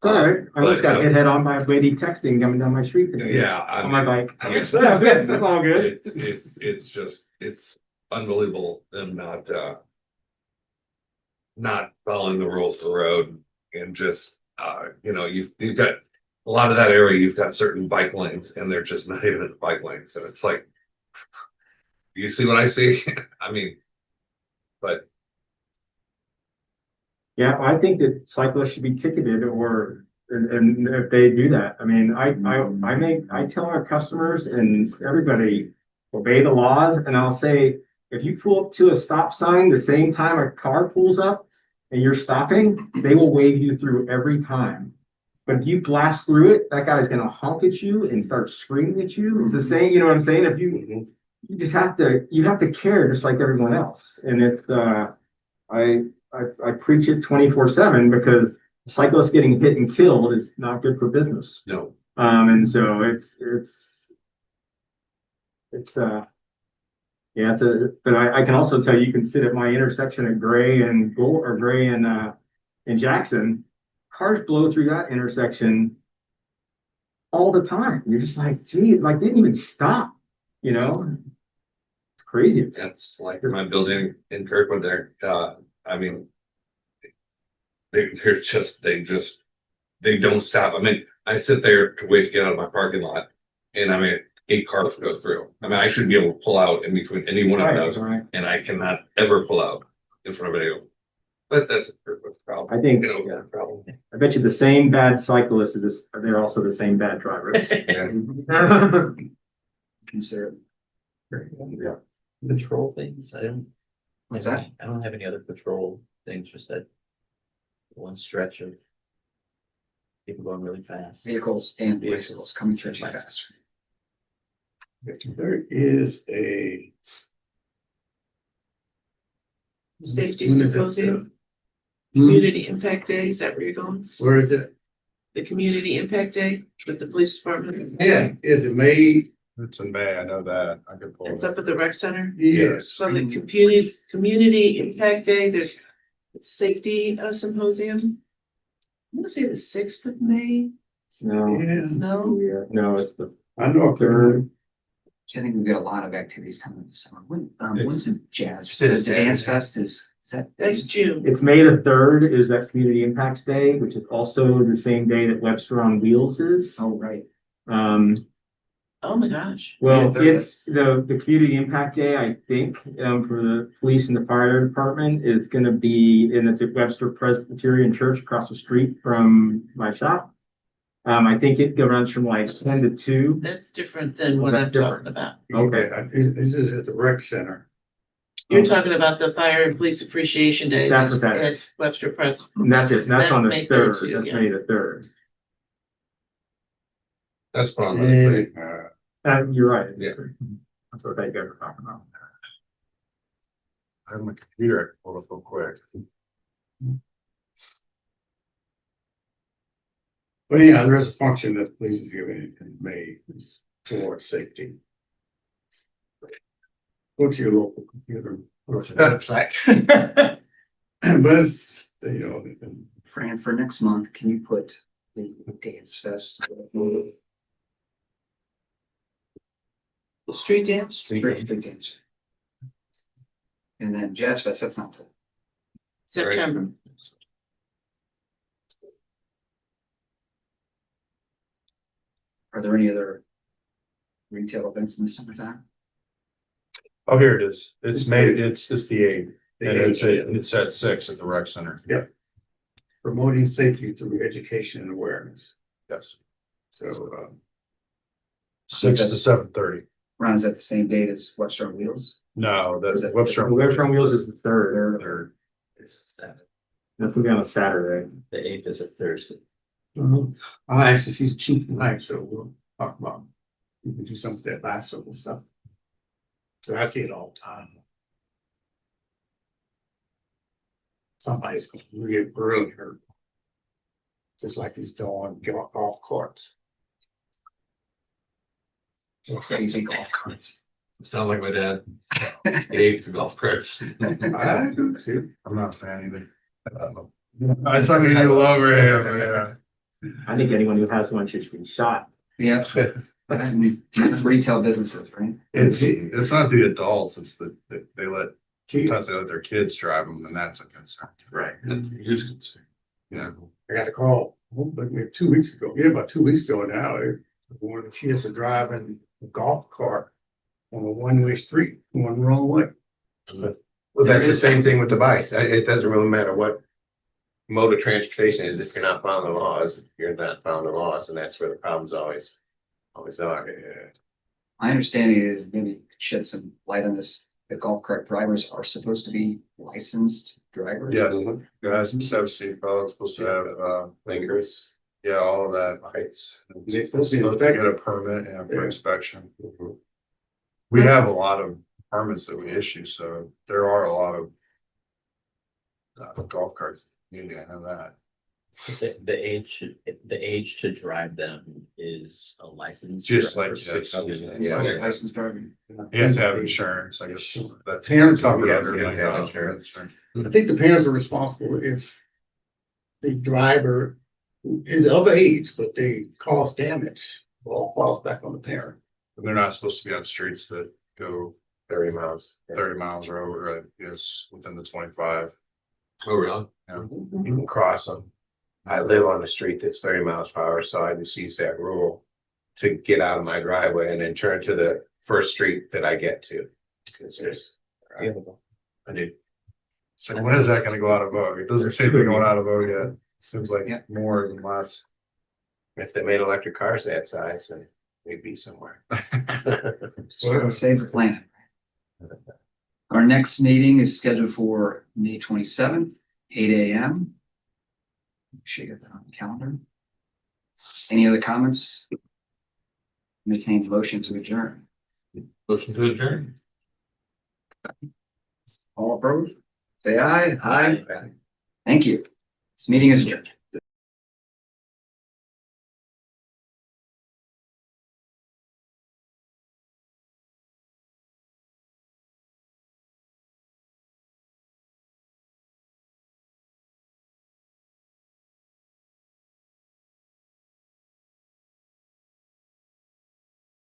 All right, I just got But, hit head on by a lady texting coming down my street today. Yeah, I On my mean, bike. I mean, It's all good. it's just, it's unbelievable them not following the rules of the road and just, you've got a lot of that area, you've got certain bike lanes and they're just not even in the bike lanes. And it's like, you see what I see? I mean, but Yeah, I think that cyclists should be ticketed and if they do that, I mean, I tell our customers and everybody, obey the laws, and I'll say, if you pull up to a stop sign the same time a car pulls up and you're stopping, they will wave you through every time. But if you blast through it, that guy's gonna honk at you and start screaming at you. It's the same, you know what I'm saying? If you just have to care just like everyone else. And if, I preach it 24/7 because cyclists getting hit and killed is not good for business. no, And so but I can also tell you can sit at my intersection at Gray and Jackson, cars blow through that intersection all the time. You're just like, gee, like they didn't even stop, It's crazy. that's like my building in Kirkwood there. I mean, they don't stop. I mean, I sit there to wait to get out of my parking lot and I mean, 8 cars go through. I mean, I should be able to pull out in between any one of those Right. and I cannot ever pull out in front of anyone. But that's a problem. I think, Problem. I bet you the same bad cyclists they're also the same bad drivers. Consider. Yeah. Patrol things, I don't. What's that? I don't have any other patrol things, just that one stretch of people going really fast. Vehicles and bicycles coming through too fast. There is a. Safety When is it? symposium, community impact day, is that where you're going? Where is it? The community impact day with the police department? Yeah, is it May? It's in May, I know that. I could pull It's it up up. at the rec center. Yes. So the community impact day, there's safety symposium. I'm gonna say the 6th of May. No, No, yeah, no, it's the I know. third. I think we've got a lot of activities coming this summer. When's the jazz? It's in The Dance Saturday. Fest is that? that's June. It's May the 3rd is that Community Impacts Day, which is also the same day that Webster on Wheels is. Oh, right. Oh my gosh. Well, Yeah, Thursday. it's the Community Impact Day, I think, for the police and the fire department is gonna be, and it's at Webster Presbyterian Church across the street from my shop. I think it runs from like 10 to 2. That's different than what That's I'm different. talking about. Okay. This is at the rec center. You're talking about the Fire and Police Appreciation Day. That's what that at is. Webster Press. And that's it, that's on the May 3rd, too, that's yeah. May the 3rd. That's put on the thing. You're right. Yeah. That's what they guys were talking about. I have my computer, I can pull it up real quick. Well, yeah, there is a function that police is giving in May is towards safety. Go to your local computer, go to the website. But it's, you know, Fran, for next month, can you put the Dance Fest? The street dance. Street dance. And then Jazz Fest, that's not till. September. Are there any other retail events in the summertime? Oh, here it is. It's May, it's the 8th. And it's the at 6 at the rec center. Yep. Promoting safety through education and awareness. Yes. So, 6 to 7:30. Ron, is that the same date as Webster on Wheels? No, that's Is it- Webster. Webster on Wheels is the 3rd. Third. It's 7th. That's gonna be on a Saturday. The 8th is a Thursday. I actually see the chief tonight, so we'll talk about, we can do some of that last circle stuff. So I see it all the time. Somebody's gonna get really hurt. Just like these darn golf carts. Crazy golf carts. Sound like my dad. He hates golf carts. I do too. I'm not a fan either. I saw me over here, I think anyone who has one should be shot. Yeah. That's retail businesses, right? It's not the adults, it's they let, Gee, sometimes they let their kids drive them, and that's a concern. Right. That's a huge concern. Yeah. I got a call, maybe 2 weeks ago, about 2 weeks ago now, one of the kids are driving a golf cart on a one-way street, going the wrong way. Well, that's the same thing with the bikes. It doesn't really matter what mode of transportation is. If you're not following the laws, you're not following the laws, and that's where the problems always are. My understanding is maybe shed some light on this. The golf cart drivers are supposed to be licensed drivers. Yes, guys, supposed to have seatbelts, supposed to have, Blinkers. yeah, all of that. Lights. They're supposed to get a permit and for inspection. We have a lot of permits that we issue, so there are a lot of golf carts. You need to have that. The age to drive them is a license. Just like, Yeah. Okay, licensed driver. you have to have insurance, I guess. That's Parents covered Yeah, under you have to have the insurance. I think the parents are responsible if the driver is of age, but they cause damage, all falls back on the parent. They're not supposed to be on streets that go 30 miles. 30 miles or over, I guess, within the 25. Oh, really? You can cross them. I live on a street that's 30 miles per hour, so I just use that rule to get out of my driveway and then turn to the first street that I get to. It's just, I do. So when is that gonna go out of vogue? It doesn't seem to be going out of vogue yet. Seems like Yeah. more than less. If they made electric cars that size, then we'd be somewhere. Save the planet. Our next meeting is scheduled for May 27th, 8 a.m. Should get that on the calendar. Any other comments? Entertain motion to adjourn. Motion to adjourn. All approved? Say aye. Aye. Thank you. This meeting is adjourned.